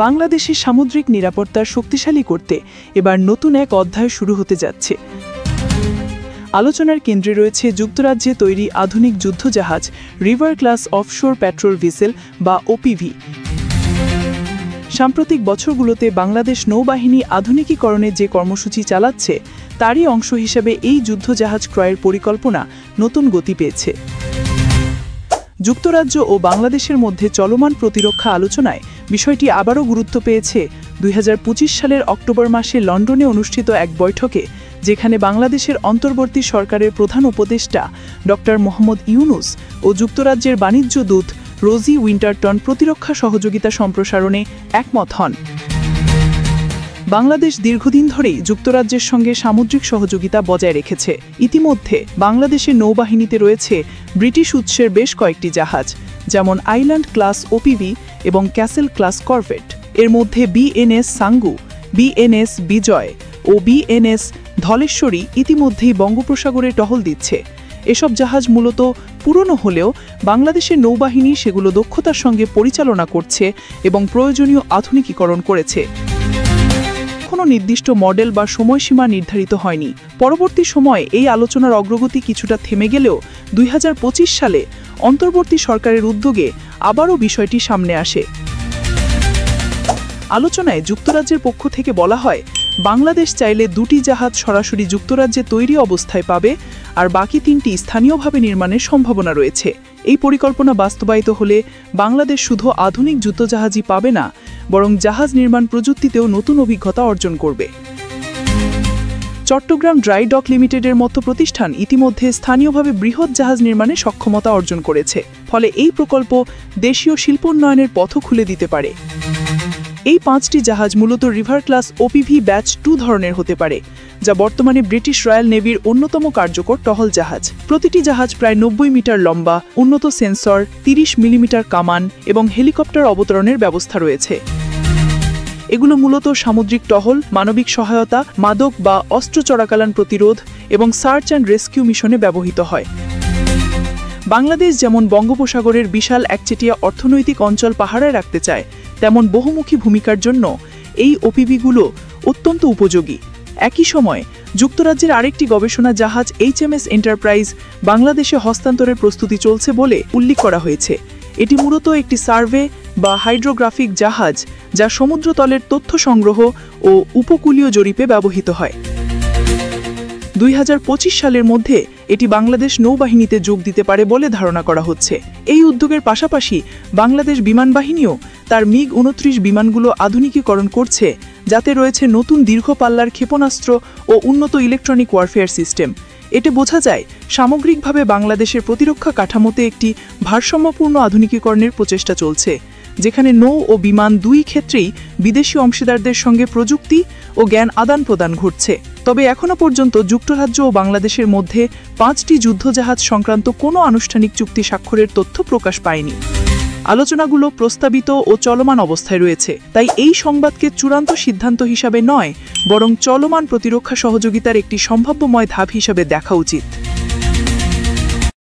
বাংলাদেশের সামুদ্রিক নিরাপত্তা শক্তিশালী করতে এবার নতুন এক অধ্যায় শুরু হতে যাচ্ছে। আলোচনার কেন্দ্রে রয়েছে যুক্তরাজ্যে তৈরি আধুনিক যুদ্ধজাহাজ river class offshore patrol vessel বা ওপিভি। সাম্প্রতিক বছরগুলোতে বাংলাদেশ নৌবাহিনী আধুনিকীকরণের যে কর্মসূচি চালাচ্ছে তারই অংশ হিসেবে এই যুদ্ধজাহাজ ক্রয়ের পরিকল্পনা নতুন গতি পেয়েছে। যুক্তরাজ্য ও বাংলাদেশের মধ্যে চলমান প্রতিরক্ষা আলোচনায় বিষয়টি আবারও গুরুত্ব পেয়েছে 2025 সালের অক্টোবর মাসে লন্ডনে অনুষ্ঠিত এক বৈঠকে, যেখানে বাংলাদেশের অন্তর্বর্তী সরকারের প্রধান উপদেষ্টা ডক্টর মোহাম্মদ ইউনুস ও যুক্তরাজ্যের বাণিজ্য দূত রোজি উইন্টারটন প্রতিরক্ষা সহযোগিতা সম্প্রসারণে একমত হন। বাংলাদেশ দীর্ঘদিন ধরেই যুক্তরাজ্যের সঙ্গে সামুদ্রিক সহযোগিতা বজায় রেখেছে। ইতিমধ্যে বাংলাদেশের নৌবাহিনীতে রয়েছে ব্রিটিশ উৎসের বেশ কয়েকটি জাহাজ, যেমন আইল্যান্ড ক্লাস ওপিভি এবং ক্যাসেল ক্লাস করভেট। এর মধ্যে বিএনএস সাঙ্গু, বিএনএস বিজয় ও বিএনএস ধলেশ্বরী ইতিমধ্যেই বঙ্গোপসাগরে টহল দিচ্ছে। এসব জাহাজ মূলত পুরনো হলেও বাংলাদেশের নৌবাহিনী সেগুলো দক্ষতার সঙ্গে পরিচালনা করছে এবং প্রয়োজনীয় আধুনিকীকরণ করেছে। কোনো নির্দিষ্ট মডেল বা সময়সীমা নির্ধারিত হয়নি। পরবর্তী সময়ে এই আলোচনার অগ্রগতি কিছুটা থেমে গেলেও 2025 সালে অন্তর্বর্তী সরকারের উদ্যোগে আবারও বিষয়টি সামনে আসে। আলোচনায় যুক্তরাজ্যের পক্ষ থেকে বলা হয়, বাংলাদেশ চাইলে 2টি জাহাজ সরাসরি যুক্তরাজ্যে তৈরি অবস্থায় পাবে, আর বাকি 3টি স্থানীয়ভাবে নির্মাণের সম্ভাবনা রয়েছে। এই পরিকল্পনা বাস্তবায়িত হলে বাংলাদেশ শুধু আধুনিক যুদ্ধজাহাজই পাবে না, বরং জাহাজ নির্মাণ প্রযুক্তিতেও নতুন অভিজ্ঞতা অর্জন করবে। চট্টগ্রাম ড্রাই ডক লিমিটেডের মতো প্রতিষ্ঠান ইতিমধ্যে স্থানীয়ভাবে বৃহৎ জাহাজ নির্মাণে সক্ষমতা অর্জন করেছে। ফলে এই প্রকল্প দেশীয় শিল্পোন্নয়নের পথও খুলে দিতে পারে। এই 5টি জাহাজ মূলত রিভার ক্লাস ওপিভি ব্যাচ 2 ধরনের হতে পারে, যা বর্তমানে ব্রিটিশ রয়্যাল নেভির অন্যতম কার্যকর টহল জাহাজ। প্রতিটি জাহাজ প্রায় 90 মিটার লম্বা, উন্নত সেন্সর, 30 মিলিমিটার কামান এবং হেলিকপ্টার অবতরণের ব্যবস্থা রয়েছে। এগুলো মূলত সামুদ্রিক টহল, মানবিক সহায়তা, মাদক বা অস্ত্র চোরাচালান প্রতিরোধ এবং সার্চ অ্যান্ড রেস্কিউ মিশনে ব্যবহৃত হয়। বাংলাদেশ যেমন বঙ্গোপসাগরের বিশাল একচেটিয়া অর্থনৈতিক অঞ্চল পাহারায় রাখতে চায়, তেমন বহুমুখী ভূমিকার জন্য এই ওপিভিগুলো অত্যন্ত উপযোগী। একই সময়ে যুক্তরাজ্যের আরেকটি গবেষণা জাহাজ HMS এন্টারপ্রাইজ বাংলাদেশে হস্তান্তরের প্রস্তুতি চলছে বলে উল্লেখ করা হয়েছে। এটি মূলত একটি সার্ভে বা হাইড্রোগ্রাফিক জাহাজ, যা সমুদ্রতলের তথ্য সংগ্রহ ও উপকূলীয় জরিপে ব্যবহৃত হয়। 2025 সালের মধ্যে এটি বাংলাদেশ নৌবাহিনীতে যোগ দিতে পারে বলে ধারণা করা হচ্ছে। এই উদ্যোগের পাশাপাশি বাংলাদেশ বিমান বাহিনীও তার MiG-29 বিমানগুলো আধুনিকীকরণ করছে, যাতে রয়েছে নতুন দীর্ঘ পাল্লার ক্ষেপণাস্ত্র ও উন্নত ইলেকট্রনিক ওয়ারফেয়ার সিস্টেম। এতে বোঝা যায় সামগ্রিকভাবে বাংলাদেশের প্রতিরক্ষা কাঠামোতে একটি ভারসাম্যপূর্ণ আধুনিকীকরণের প্রচেষ্টা চলছে, যেখানে নৌ ও বিমান দুই ক্ষেত্রেই বিদেশি অংশীদারদের সঙ্গে প্রযুক্তি ও জ্ঞান আদান প্রদান ঘটছে। তবে এখনও পর্যন্ত যুক্তরাজ্য ও বাংলাদেশের মধ্যে 5টি যুদ্ধজাহাজ সংক্রান্ত কোনো আনুষ্ঠানিক চুক্তি স্বাক্ষরের তথ্য প্রকাশ পায়নি। আলোচনাগুলো প্রস্তাবিত ও চলমান অবস্থায় রয়েছে, তাই এই সংবাদকে চূড়ান্ত সিদ্ধান্ত হিসাবে নয়, বরং চলমান প্রতিরক্ষা সহযোগিতার একটি সম্ভাব্যময় ধাপ হিসাবে দেখা উচিত।